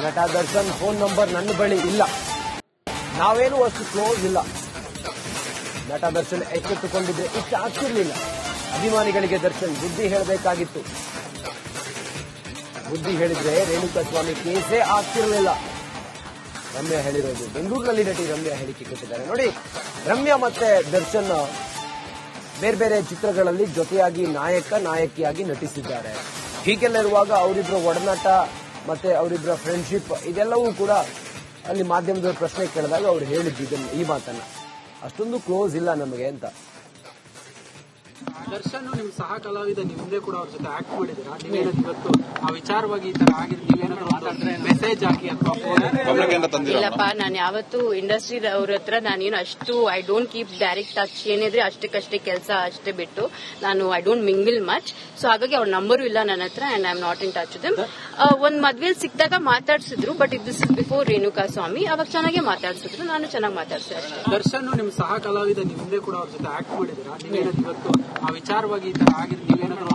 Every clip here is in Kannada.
ನಟ ದರ್ಶನ್ ಫೋನ್ ನಂಬರ್ ನನ್ನ ಬಳಿ ಇಲ್ಲ, ನಾವೇನು ಅಷ್ಟು ಕ್ಲೋಸ್ ಇಲ್ಲ. ನಟ ದರ್ಶನ್ ಎಚ್ಚೆತ್ತುಕೊಂಡಿದ್ರೆ ಇಷ್ಟ ಆಗ್ತಿರ್ಲಿಲ್ಲ. ಅಭಿಮಾನಿಗಳಿಗೆ ದರ್ಶನ್ ಬುದ್ಧಿ ಹೇಳಬೇಕಾಗಿತ್ತು. ಬುದ್ಧಿ ಹೇಳಿದ್ರೆ ರೇಣುಕಾಸ್ವಾಮಿ ಕೇಸೇ ಆಗ್ತಿರ್ಲಿಲ್ಲ. ರಮ್ಯಾ ಹೇಳಿರೋದು. ಬೆಂಗಳೂರಿನಲ್ಲಿ ನಟಿ ರಮ್ಯಾ ಹೇಳಿಕೆ ಕೊಟ್ಟಿದ್ದಾರೆ ನೋಡಿ. ರಮ್ಯಾ ಮತ್ತೆ ದರ್ಶನ್ ಬೇರೆ ಬೇರೆ ಚಿತ್ರಗಳಲ್ಲಿ ಜೊತೆಯಾಗಿ ನಾಯಕಿಯಾಗಿ ನಟಿಸಿದ್ದಾರೆ. ಹೀಗೆಲ್ಲ ಇರುವಾಗ ಅವರಿಬ್ಬರ ಒಡನಾಟ ಮತ್ತೆ ಅವರಿಬ್ಬರ ಫ್ರೆಂಡ್ಶಿಪ್ ಇದೆಲ್ಲವೂ ಕೂಡ ಅಲ್ಲಿ ಮಾಧ್ಯಮದವರು ಪ್ರಶ್ನೆ ಕೇಳಿದಾಗ ಅವ್ರು ಹೇಳಿದ್ದು ಈ ಮಾತನ್ನ, ಅಷ್ಟೊಂದು ಕ್ಲೋಸ್ ಇಲ್ಲ ನಮಗೆ ಅಂತ. ದರ್ಶನ್ ನಿಮ್ ಸಹ ಕಲಾವಿದ ನಿಮ್ದೇ ಕೂಡ ಅವ್ರ ಜೊತೆ ಆಕ್ಟ್ ಮಾಡಿದ್ದೀರಾ, ನೀವೇನಾದ್ರು ಇವತ್ತು ಆ ವಿಚಾರವಾಗಿ ಈ ತರ ಆಗಿದೆ ನೀವೇನಾದ್ರು ಮೆಸೇಜ್ ಹಾಕಿ ಅಥವಾ ಇಲ್ಲಪ್ಪ, ನಾನು ಯಾವತ್ತು ಇಂಡಸ್ಟ್ರಿ ಅವ್ರ ಹತ್ರ ನಾನೇನು ಅಷ್ಟು I don't keep direct touch. ಏನಿದ್ರೆ ಅಷ್ಟಕ್ಕಷ್ಟೇ ಕೆಲಸ ಅಷ್ಟೇ ಬಿಟ್ಟು ನಾನು I don't mingle much. So ಹಾಗಾಗಿ ಅವ್ರ ನಂಬರು ಇಲ್ಲ ನನ್ನ ಹತ್ರ and I am not in touch with. ಒಂದ್ ಮದ್ವೆಲ್ ಸಿಕ್ಕಿದಾಗ ಮಾತಾಡ್ಸಿದ್ರು, but this is before Renukaswamy. ಅವಾಗ ಚೆನ್ನಾಗಿ ಮಾತಾಡ್ಸಿದ್ರು, ನಾನು ಚೆನ್ನಾಗಿ ಮಾತಾಡ್ಸಿದೆ ಅಷ್ಟೇ. ದರ್ಶನ್ ನಿಮ್ ಸಹ ಕಲಾವಿದ ನಿಮ್ದೇ ಕೂಡ ಅವ್ರ ಜೊತೆ ಆಕ್ಟ್ ಮಾಡಿದ್ದೀರಾ, ನೀವೇನಾದ್ರು ಇವತ್ತು ಆ ವಿಚಾರವಾಗಿ ಈ ತರ ಆಗಿದೆ ನೀವೇನಾದ್ರು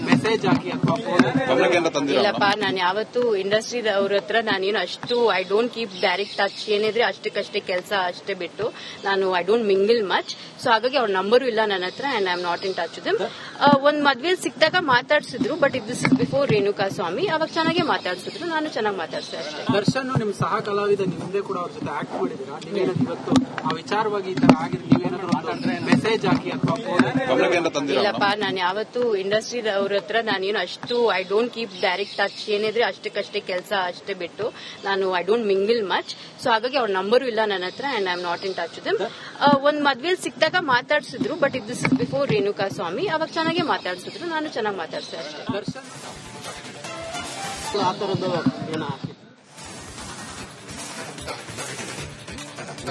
ಮೆಸೇಜ್ ಹಾಕಿ ಅಥವಾ ಇಲ್ಲಪ್ಪ, ನಾನು ಯಾವತ್ತು ಇಂಡಸ್ಟ್ರಿ ಅವ್ರ ಹತ್ರ ನಾನೇನು ಅಷ್ಟು I don't keep direct touch. ಏನಿದ್ರೆ ಅಷ್ಟಕ್ಕಷ್ಟೇ ಕೆಲಸ ಅಷ್ಟೇ ಬಿಟ್ಟು ನಾನು I don't mingle much. So ಹಾಗಾಗಿ ಅವ್ರ ನಂಬರು ಇಲ್ಲ ನನ್ನ ಹತ್ರ and I am not in touch with. ಒಂದ್ ಮದ್ವೆಲ್ ಸಿಕ್ಕಿದಾಗ ಮಾತಾಡ್ಸಿದ್ರು, but this is before Renukaswamy. ಅವಾಗ ಚೆನ್ನಾಗಿ ಮಾತಾಡ್ಸಿದ್ರು, ನಾನು ಚೆನ್ನಾಗಿ ಮಾತಾಡ್ಸಿದೆ ಅಷ್ಟೇ. ದರ್ಶನ್ ನಿಮ್ ಸಹ ಕಲಾವಿದ ನಿಮ್ದೇ ಕೂಡ ಅವ್ರ ಜೊತೆ ಆಕ್ಟ್ ಮಾಡಿದ್ದೀರಾ, ನೀವೇನಾದ್ರು ಇವತ್ತು ಆ ವಿಚಾರವಾಗಿ ಈ ತರ ಆಗಿದೆ ನೀವೇನಾದ್ರು ಮೆಸೇಜ್ ಹಾಕಿ ಅಥವಾ ಇಲ್ಲಪ್ಪ, ನಾನು ಯಾವತ್ತು ಇಂಡಸ್ಟ್ರಿ ಅವ್ರ ಹತ್ರ ನಾನೇನು ಅಷ್ಟು I don't keep direct touch. ಏನಿದ್ರೆ ಅಷ್ಟಕ್ಕಷ್ಟೇ ಕೆಲಸ ಅಷ್ಟೇ ಬಿಟ್ಟು ನಾನು I don't mingle much. So ಹಾಗಾಗಿ ಅವ್ರ ನಂಬರು ಇಲ್ಲ ನನ್ನ ಹತ್ರ and I am not in touch with. ಒಂದ್ ಮದ್ವೆಲ್ ಸಿಕ್ಕಿದಾಗ ಮಾತಾಡ್ಸಿದ್ರು, but this is before Renukaswamy. ಅವಾಗ ಚೆನ್ನಾಗಿ ಮಾತಾಡ್ಸಿದ್ರು, ನಾನು ಚೆನ್ನಾಗಿ ಮಾತಾಡ್ಸಿದೆ ಅಷ್ಟೇ. ದರ್ಶನ್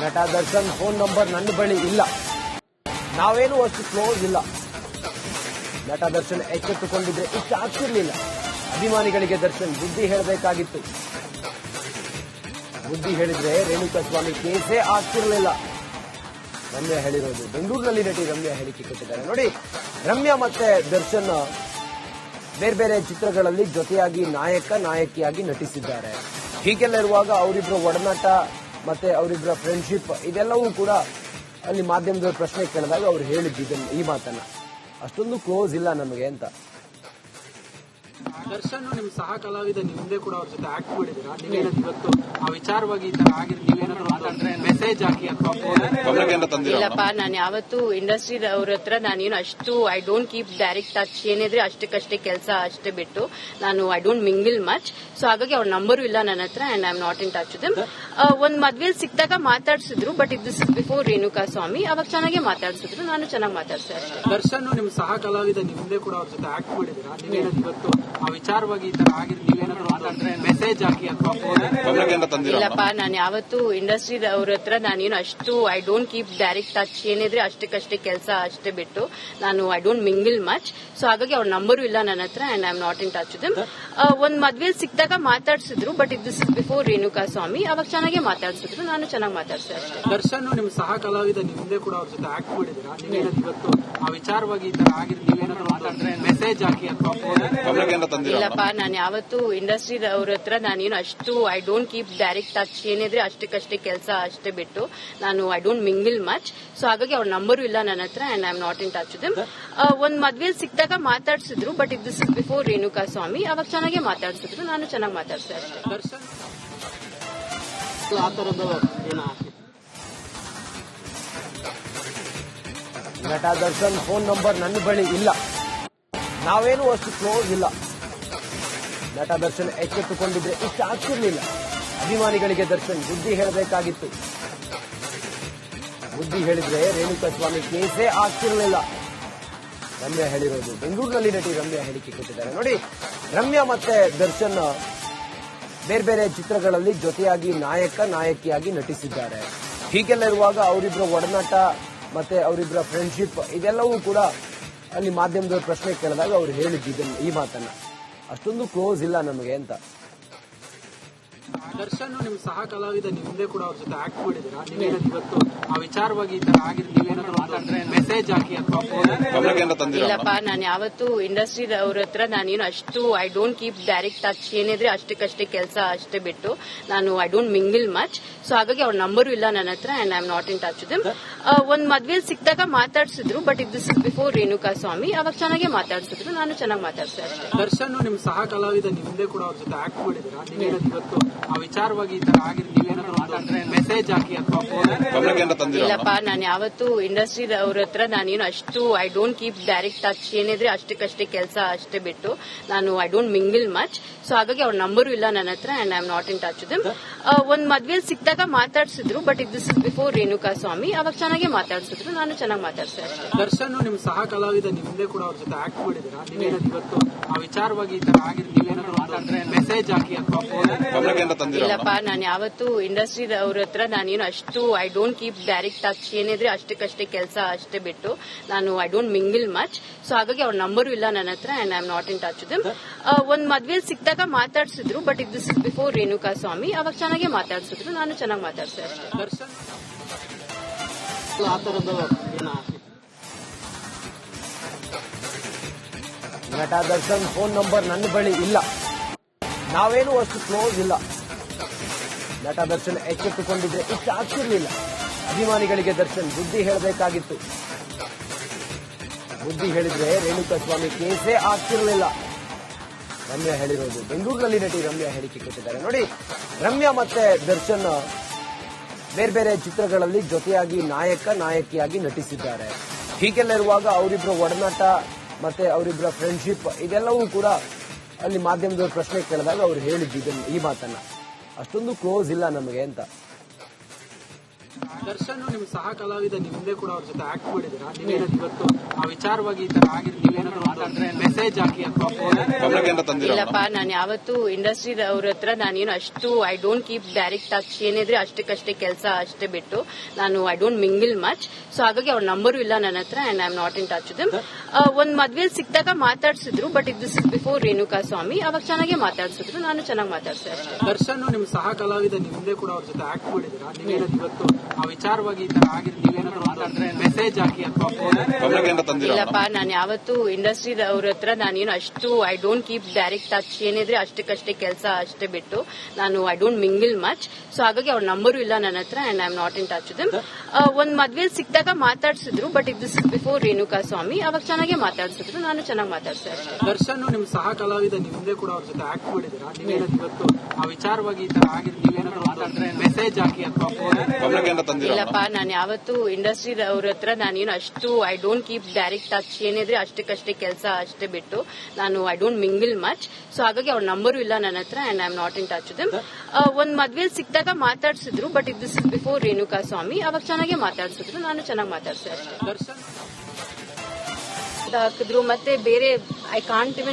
ನಟ ದರ್ಶನ್ ಫೋನ್ ನಂಬರ್ ನನ್ನ ಬಳಿ ಇಲ್ಲ, ನಾವೇನು ಅಷ್ಟು ಕ್ಲೋಸ್ ಇಲ್ಲ. ನಟ ದರ್ಶನ್ ಎಚ್ಚೆತ್ತುಕೊಂಡಿದ್ರೆ ಇಷ್ಟ ಆಗ್ತಿರ್ಲಿಲ್ಲ. ಅಭಿಮಾನಿಗಳಿಗೆ ದರ್ಶನ್ ಬುದ್ಧಿ ಹೇಳಬೇಕಾಗಿತ್ತು. ಬುದ್ಧಿ ಹೇಳಿದ್ರೆ ರೇಣುಕಾಸ್ವಾಮಿ ಕೇಸೇ ಆಗ್ತಿರ್ಲಿಲ್ಲ. ರಮ್ಯಾ ಹೇಳಿರೋದು. ಬೆಂಗಳೂರಿನಲ್ಲಿ ನಟಿ ರಮ್ಯಾ ಹೇಳಿಕೆ ಕೊಟ್ಟಿದ್ದಾರೆ ನೋಡಿ. ರಮ್ಯಾ ಮತ್ತೆ ದರ್ಶನ್ ಬೇರೆ ಬೇರೆ ಚಿತ್ರಗಳಲ್ಲಿ ಜೊತೆಯಾಗಿ ನಾಯಕಿಯಾಗಿ ನಟಿಸಿದ್ದಾರೆ. ಹೀಗೆಲ್ಲ ಇರುವಾಗ ಅವರಿಬ್ಬರ ಒಡನಾಟ ಮತ್ತೆ ಅವರಿಬ್ಬರ ಫ್ರೆಂಡ್ಶಿಪ್ ಇದೆಲ್ಲವೂ ಕೂಡ ಅಲ್ಲಿ ಮಾಧ್ಯಮದವರು ಪ್ರಶ್ನೆ ಕೇಳಿದಾಗ ಅವ್ರು ಹೇಳಿದ್ದು ಈ ಮಾತನ್ನ, ಅಷ್ಟೊಂದು ಕ್ಲೋಸ್ ಇಲ್ಲ ನಮಗೆ ಅಂತ. ದರ್ಶನ್ ನಿಮ್ ಸಹ ಕಲಾವಿದ ನಿಮ್ದೇ ಕೂಡ ಅವ್ರ ಜೊತೆ ಆಕ್ಟ್ ಮಾಡಿದ್ದೀರಾ, ನೀವೇನಾದ್ರು ಇವತ್ತು ಆ ವಿಚಾರವಾಗಿ ಈ ತರ ಆಗಿದೆ ನೀವೇನಾದ್ರು ಮೆಸೇಜ್ ಹಾಕಿ ಅಥವಾ ಇಲ್ಲಪ್ಪ, ನಾನು ಯಾವತ್ತು ಇಂಡಸ್ಟ್ರಿ ಅವ್ರ ಹತ್ರ ನಾನೇನು ಅಷ್ಟು I don't keep direct touch. ಏನಿದ್ರೆ ಅಷ್ಟಕ್ಕಷ್ಟೇ ಕೆಲಸ ಅಷ್ಟೇ ಬಿಟ್ಟು ನಾನು I don't mingle much. So ಹಾಗಾಗಿ ಅವ್ರ ನಂಬರು ಇಲ್ಲ ನನ್ನ ಹತ್ರ and I am not in touch with. ಒಂದ್ ಮದ್ವೆಲ್ ಸಿಕ್ಕಿದಾಗ ಮಾತಾಡ್ಸಿದ್ರು, but this is before Renukaswamy. ಅವಾಗ ಚೆನ್ನಾಗಿ ಮಾತಾಡ್ಸಿದ್ರು, ನಾನು ಚೆನ್ನಾಗಿ ಮಾತಾಡ್ಸಿದೆ ಅಷ್ಟೇ. ದರ್ಶನ್ ನಿಮ್ ಸಹ ಕಲಾವಿದ ನಿಮ್ದೇ ಕೂಡ ಅವ್ರ ಜೊತೆ ಆಕ್ಟ್ ಮಾಡಿದ್ದೀರಾ, ನೀವೇನಾದ್ರು ಇವತ್ತು ಆ ವಿಚಾರವಾಗಿ ಈ ತರ ಆಗಿದೆ ನೀವೇನಾದ್ರು ಮೆಸೇಜ್ ಹಾಕಿ ಅಥವಾ ಇಲ್ಲಪ್ಪ, ನಾನು ಯಾವತ್ತು ಇಂಡಸ್ಟ್ರಿ ಅವ್ರ ಹತ್ರ ನಾನೇನು ಅಷ್ಟು I don't keep direct touch. ಏನಿದ್ರೆ ಅಷ್ಟಕ್ಕಷ್ಟೇ ಕೆಲಸ ಅಷ್ಟೇ ಬಿಟ್ಟು ನಾನು I don't mingle much. So ಹಾಗಾಗಿ ಅವ್ರ ನಂಬರು ಇಲ್ಲ ನನ್ನ ಹತ್ರ and I am not in touch with. ಒಂದ್ ಮದ್ವೆಲ್ ಸಿಕ್ಕಿದಾಗ ಮಾತಾಡ್ಸಿದ್ರು, but this is before Renukaswamy. ಅವಾಗ ಚೆನ್ನಾಗಿ ಮಾತಾಡ್ಸಿದ್ರು, ನಾನು ಚೆನ್ನಾಗಿ ಮಾತಾಡ್ಸಿದೆ ಅಷ್ಟೇ. ದರ್ಶನ್ ನಿಮ್ ಸಹ ಕಲಾವಿದ ನಿಮ್ದೇ ಕೂಡ ಅವ್ರ ಜೊತೆ ಆಕ್ಟ್ ಮಾಡಿದ್ದೀರಾ, ನೀವೇನಾದ್ರು ಇವತ್ತು ಆ ವಿಚಾರವಾಗಿ ಈ ತರ ಆಗಿದೆ ನೀವೇನಾದ್ರು ಮೆಸೇಜ್ ಹಾಕಿ ಅಥವಾ ಇಲ್ಲಪ್ಪ, ನಾನು ಯಾವತ್ತು ಇಂಡಸ್ಟ್ರಿ ಅವ್ರ ಹತ್ರ ನಾನೇನು ಅಷ್ಟು I don't keep direct touch. ಏನಿದ್ರೆ ಅಷ್ಟಕ್ಕಷ್ಟೇ ಕೆಲಸ ಅಷ್ಟೇ ಬಿಟ್ಟು ನಾನು I don't mingle much. So ಹಾಗಾಗಿ ಅವ್ರ ನಂಬರು ಇಲ್ಲ ನನ್ನ ಹತ್ರ and I am not in touch with. ಒಂದ್ ಮದ್ವೆಲ್ ಸಿಕ್ಕಿದಾಗ ಮಾತಾಡ್ಸಿದ್ರು, but this is before Renukaswamy. ಅವಾಗ ಚೆನ್ನಾಗಿ ಮಾತಾಡ್ಸಿದ್ರು, ನಾನು ಚೆನ್ನಾಗಿ ಮಾತಾಡ್ಸಿದೆ ಅಷ್ಟೇ. ದರ್ಶನ್ ನಟ ದರ್ಶನ್ ಫೋನ್ ನಂಬರ್ ನನ್ನ ಬಳಿ ಇಲ್ಲ, ನಾವೇನು ಅಷ್ಟು ಕ್ಲೋಸ್ ಇಲ್ಲ. ನಟ ದರ್ಶನ್ ಎಚ್ಚೆತ್ತುಕೊಂಡಿದ್ರೆ ಇಷ್ಟ ಆಗ್ತಿರ್ಲಿಲ್ಲ. ಅಭಿಮಾನಿಗಳಿಗೆ ದರ್ಶನ್ ಬುದ್ಧಿ ಹೇಳಬೇಕಾಗಿತ್ತು. ಬುದ್ಧಿ ಹೇಳಿದ್ರೆ ರೇಣುಕಾಸ್ವಾಮಿ ಕೇಸೇ ಆಗ್ತಿರ್ಲಿಲ್ಲ. ರಮ್ಯಾ ಹೇಳಿರೋದು. ಬೆಂಗಳೂರಿನಲ್ಲಿ ನಟಿ ರಮ್ಯಾ ಹೇಳಿಕೆ ಕೊಟ್ಟಿದ್ದಾರೆ ನೋಡಿ. ರಮ್ಯಾ ಮತ್ತೆ ದರ್ಶನ್ ಬೇರೆ ಬೇರೆ ಚಿತ್ರಗಳಲ್ಲಿ ಜೊತೆಯಾಗಿ ನಾಯಕಿಯಾಗಿ ನಟಿಸಿದ್ದಾರೆ. ಹೀಗೆಲ್ಲ ಇರುವಾಗ ಅವರಿಬ್ಬರ ಒಡನಾಟ ಮತ್ತೆ ಅವರಿಬ್ಬರ ಫ್ರೆಂಡ್ಶಿಪ್ ಇದೆಲ್ಲವೂ ಕೂಡ ಅಲ್ಲಿ ಮಾಧ್ಯಮದವರು ಪ್ರಶ್ನೆ ಕೇಳಿದಾಗ ಅವ್ರು ಹೇಳಿದ್ದು ಈ ಮಾತನ್ನ, ಅಷ್ಟೊಂದು ಕ್ಲೋಸ್ ಇಲ್ಲ ನಮಗೆ ಅಂತ. ದರ್ಶನ್ ನಿಮ್ ಸಹ ಕಲಾವಿದ ನೀವು ಹಿಂದೆ ಕೂಡ ಅವ್ರ ಜೊತೆ ಆಕ್ಟ್ ಮಾಡಿದೀರಾ, ನೀವೇನಾದ್ರು ಇವತ್ತು ಆ ವಿಚಾರವಾಗಿ ಈ ತರ ಆಗಿದ್ರೆ ನೀವೇನಾದ್ರು ಮೆಸೇಜ್ ಹಾಕಿ ಅಥವಾ ಇಲ್ಲಪ್ಪ, ನಾನು ಯಾವತ್ತು ಇಂಡಸ್ಟ್ರಿ ಅವ್ರ ಹತ್ರ ನಾನೇನು ಅಷ್ಟು I don't keep direct touch. ಏನಿದ್ರೆ ಅಷ್ಟಕ್ಕಷ್ಟೇ ಕೆಲಸ ಅಷ್ಟೇ ಬಿಟ್ಟು ನಾನು I don't mingle much. So ಹಾಗಾಗಿ ಅವ್ರ ನಂಬರು ಇಲ್ಲ ನನ್ನ ಹತ್ರ and I am not in touch with them. ಒಂದ್ ಮದ್ವೆಲಿ ಸಿಕ್ಕಿದಾಗ ಮಾತಾಡ್ಸಿದ್ರು, but this is before Renukaswamy. ಅವಾಗ ಚೆನ್ನಾಗಿ ಮಾತಾಡ್ಸಿದ್ರು, ನಾನು ಚೆನ್ನಾಗಿ ಮಾತಾಡ್ಸಿದೆ ಅಷ್ಟೇ. ದರ್ಶನ್ ನಿಮ್ ಸಹ ಕಲಾವಿದ ನೀವು ಹಿಂದೆ ಕೂಡ ಅವ್ರ ಜೊತೆ ಆಕ್ಟ್ ಮಾಡಿದೀರಾ, ನೀವೇನಾದ್ರು ಇವತ್ತು ಆ ವಿಚಾರವಾಗಿ ಈ ತರ ಆಗಿದ್ರೆ ನೀವೇನಾದ್ರು ಮೆಸೇಜ್ ಹಾಕಿ ಅಥವಾ ಇಲ್ಲಪ್ಪ, ನಾನು ಯಾವತ್ತು ಇಂಡಸ್ಟ್ರಿ ಅವ್ರ ಹತ್ರ ನಾನೇನು ಅಷ್ಟು I don't keep direct touch. ಏನಿದ್ರೆ ಅಷ್ಟಕ್ಕಷ್ಟೇ ಕೆಲಸ ಅಷ್ಟೇ ಬಿಟ್ಟು ನಾನು I don't mingle much. So ಹಾಗಾಗಿ ಅವ್ರ ನಂಬರು ಇಲ್ಲ ನನ್ನ ಹತ್ರ and I am not in touch with them. ಒಂದ್ ಮದ್ವೆಲಿ ಸಿಕ್ಕಿದಾಗ ಮಾತಾಡ್ಸಿದ್ರು, but this is before Renukaswamy. ಅವಾಗ ಚೆನ್ನಾಗಿ ಮಾತಾಡ್ಸಿದ್ರು, ನಾನು ಚೆನ್ನಾಗಿ ಮಾತಾಡ್ಸಿದೆ ಅಷ್ಟೇ. ದರ್ಶನ್ ನಿಮ್ ಸಹ ಕಲಾವಿದ ನೀವು ಹಿಂದೆ ಕೂಡ ಅವ್ರ ಜೊತೆ ಆಕ್ಟ್ ಮಾಡಿದೀರಾ, ನೀವೇನಾದ್ರು ಇವತ್ತು ಆ ವಿಚಾರವಾಗಿ ಈ ತರ ಆಗಿದ್ರೆ ನೀವೇನಾದ್ರು ಮೆಸೇಜ್ ಹಾಕಿ ಅಥವಾ ಇಲ್ಲಪ್ಪ, ನಾನು ಯಾವತ್ತು ಇಂಡಸ್ಟ್ರಿ ಅವ್ರ ಹತ್ರ ನಾನೇನು ಅಷ್ಟು I don't keep direct touch. ಏನಿದ್ರೆ ಅಷ್ಟಕ್ಕಷ್ಟೇ ಕೆಲಸ ಅಷ್ಟೇ ಬಿಟ್ಟು ನಾನು I don't mingle much. So ಹಾಗಾಗಿ ಅವ್ರ ನಂಬರು ಇಲ್ಲ ನನ್ನ ಹತ್ರ and I am not in touch with them. ಒಂದ್ ಮದ್ವೆಲಿ ಸಿಕ್ಕಿದಾಗ ಮಾತಾಡ್ಸಿದ್ರು, but this is before Renukaswamy. ಅವಾಗ ಚೆನ್ನಾಗಿ ಮಾತಾಡ್ಸಿದ್ರು, ನಾನು ಚೆನ್ನಾಗಿ ಮಾತಾಡ್ಸಿದೆ ಅಷ್ಟೇ. ದರ್ಶನ್ ಆ ತರದ್ದು ನಟ ದರ್ಶನ್ ಫೋನ್ ನಂಬರ್ ನನ್ನ ಬಳಿ ಇಲ್ಲ, ನಾವೇನು ಅಷ್ಟು ಕ್ಲೋಸ್ ಇಲ್ಲ. ನಟ ದರ್ಶನ್ ಎಚ್ಚೆತ್ತುಕೊಂಡಿದ್ರೆ ಇಷ್ಟ ಆಗ್ತಿರ್ಲಿಲ್ಲ. ಅಭಿಮಾನಿಗಳಿಗೆ ದರ್ಶನ್ ಬುದ್ಧಿ ಹೇಳಬೇಕಾಗಿತ್ತು. ಬುದ್ಧಿ ಹೇಳಿದ್ರೆ ರೇಣುಕಾ ಸ್ವಾಮಿ ಕೇಸೇ ಆಗ್ತಿರ್ಲಿಲ್ಲ. ರಮ್ಯಾ ಹೇಳಿರೋದು, ಬೆಂಗಳೂರಿನಲ್ಲಿ ನಟಿ ರಮ್ಯಾ ಹೇಳಿಕೆ ಕೊಟ್ಟಿದ್ದಾರೆ ನೋಡಿ. ರಮ್ಯಾ ಮತ್ತೆ ದರ್ಶನ್ ಬೇರೆ ಬೇರೆ ಚಿತ್ರಗಳಲ್ಲಿ ಜೊತೆಯಾಗಿ ನಾಯಕಿಯಾಗಿ ನಟಿಸಿದ್ದಾರೆ. ಹೀಗೆಲ್ಲ ಇರುವಾಗ ಅವರಿಬ್ಬರ ಒಡನಾಟ ಮತ್ತೆ ಅವರಿಬ್ಬರ ಫ್ರೆಂಡ್ಶಿಪ್ ಇದೆಲ್ಲವೂ ಕೂಡ ಅಲ್ಲಿ ಮಾಧ್ಯಮದವರು ಪ್ರಶ್ನೆ ಕೇಳಿದಾಗ ಅವ್ರು ಹೇಳಿದ್ದು ಈ ಮಾತನ್ನ, ಅಷ್ಟೊಂದು ಕ್ಲೋಸ್ ಇಲ್ಲ ನಮಗೆ ಅಂತ. ದರ್ಶನ್ ನಿಮ್ ಸಹ ಕಲಾವಿದ ನೀವು ಹಿಂದೆ ಕೂಡ ಅವ್ರ ಜೊತೆ ಆಕ್ಟ್ ಮಾಡಿದೀರಾ, ನೀವೇನಾದ್ರು ಇವತ್ತು ಆ ವಿಚಾರವಾಗಿ ಈ ತರ ಆಗಿದ್ರೆ ನೀವೇನಾದ್ರು ಮೆಸೇಜ್ ಹಾಕಿ ಅಥವಾ ಇಲ್ಲಪ್ಪ, ನಾನು ಯಾವತ್ತು ಇಂಡಸ್ಟ್ರಿ ಅವ್ರ ಹತ್ರ ನಾನೇನು ಅಷ್ಟು I don't keep direct touch. ಏನಿದ್ರೆ ಅಷ್ಟಕ್ಕಷ್ಟೇ ಕೆಲಸ ಅಷ್ಟೇ ಬಿಟ್ಟು ನಾನು I don't mingle much. So ಹಾಗಾಗಿ ಅವ್ರ ನಂಬರು ಇಲ್ಲ ನನ್ನ ಹತ್ರ and I am not in touch with them. ಒಂದ್ ಮದ್ವೆಲಿ ಸಿಕ್ಕಿದಾಗ ಮಾತಾಡ್ಸಿದ್ರು, but this is before Renukaswamy. ಅವಾಗ ಚೆನ್ನಾಗಿ ಮಾತಾಡ್ಸಿದ್ರು, ನಾನು ಚೆನ್ನಾಗಿ ಮಾತಾಡ್ಸಿದೆ ಅಷ್ಟೇ. ದರ್ಶನ್ ನಿಮ್ ಸಹ ಕಲಾವಿದ ನೀವು ಹಿಂದೆ ಕೂಡ ಅವ್ರ ಜೊತೆ ಆಕ್ಟ್ ಮಾಡಿದೀರಾ, ನೀವೇನಾದ್ರು ಇವತ್ತು ಆ ವಿಚಾರವಾಗಿ ಈ ತರ ಆಗಿದ್ರೆ ನೀವೇನಾದ್ರು ಮೆಸೇಜ್ ಹಾಕಿ ಅಥವಾ ಇಲ್ಲಪ್ಪ, ನಾನು ಯಾವತ್ತು ಇಂಡಸ್ಟ್ರಿ ಅವ್ರ ಹತ್ರ ನಾನೇನು ಅಷ್ಟು I don't keep direct touch. ಏನಿದ್ರೆ ಅಷ್ಟಕ್ಕಷ್ಟೇ ಕೆಲಸ ಅಷ್ಟೇ ಬಿಟ್ಟು ನಾನು I don't mingle much. So ಹಾಗಾಗಿ ಅವ್ರ ನಂಬರು ಇಲ್ಲ ನನ್ನ ಹತ್ರ and I am not in touch with them. ಒಂದ್ ಮದ್ವೆಲಿ ಸಿಕ್ಕಿದಾಗ ಮಾತಾಡ್ಸಿದ್ರು, but this is before Renukaswamy. ಅವಾಗ ಚೆನ್ನಾಗಿ ಮಾತಾಡ್ಸಿದ್ರು, ನಾನು ಚೆನ್ನಾಗಿ ಮಾತಾಡ್ಸಿದೆ ಅಷ್ಟೇ. ದರ್ಶನ್ ನಿಮ್ ಸಹ ಕಲಾವಿದ ನೀವು ಹಿಂದೆ ಕೂಡ ಅವ್ರ ಜೊತೆ ಆಕ್ಟ್ ಮಾಡಿದೀರಾ, ನೀವೇನಾದ್ರು ಇವತ್ತು ಆ ವಿಚಾರವಾಗಿ ಈ ತರ ಆಗಿದ್ರೆ ನೀವೇನಾದ್ರು ಮೆಸೇಜ್ ಹಾಕಿ ಅಥವಾ ಇಲ್ಲಪ್ಪ, ನಾನು ಯಾವತ್ತು ಇಂಡಸ್ಟ್ರಿ ಅವ್ರ ಹತ್ರ ನಾನೇನು ಅಷ್ಟು I don't keep direct touch. ಏನಿದ್ರೆ ಅಷ್ಟಕ್ಕಷ್ಟೇ ಕೆಲಸ ಅಷ್ಟೇ ಬಿಟ್ಟು ನಾನು I don't mingle much. So ಹಾಗಾಗಿ ಅವ್ರ ನಂಬರು ಇಲ್ಲ ನನ್ನ ಹತ್ರ and I am not in touch with them. ಒಂದ್ ಮದ್ವೆಲಿ ಸಿಕ್ಕಿದಾಗ ಮಾತಾಡ್ಸಿದ್ರು, but this is before Renukaswamy. ಅವಾಗ ಚೆನ್ನಾಗಿ ಮಾತಾಡ್ಸಿದ್ರು, ನಾನು ಚೆನ್ನಾಗಿ ಮಾತಾಡ್ಸಿದೆ ಅಷ್ಟೇ. ದರ್ಶನ್ ಹಾಕಿದ್ರು ಮತ್ತೆ ಬೇರೆ ಐ ಕಾಂಟ್ ಇವನ್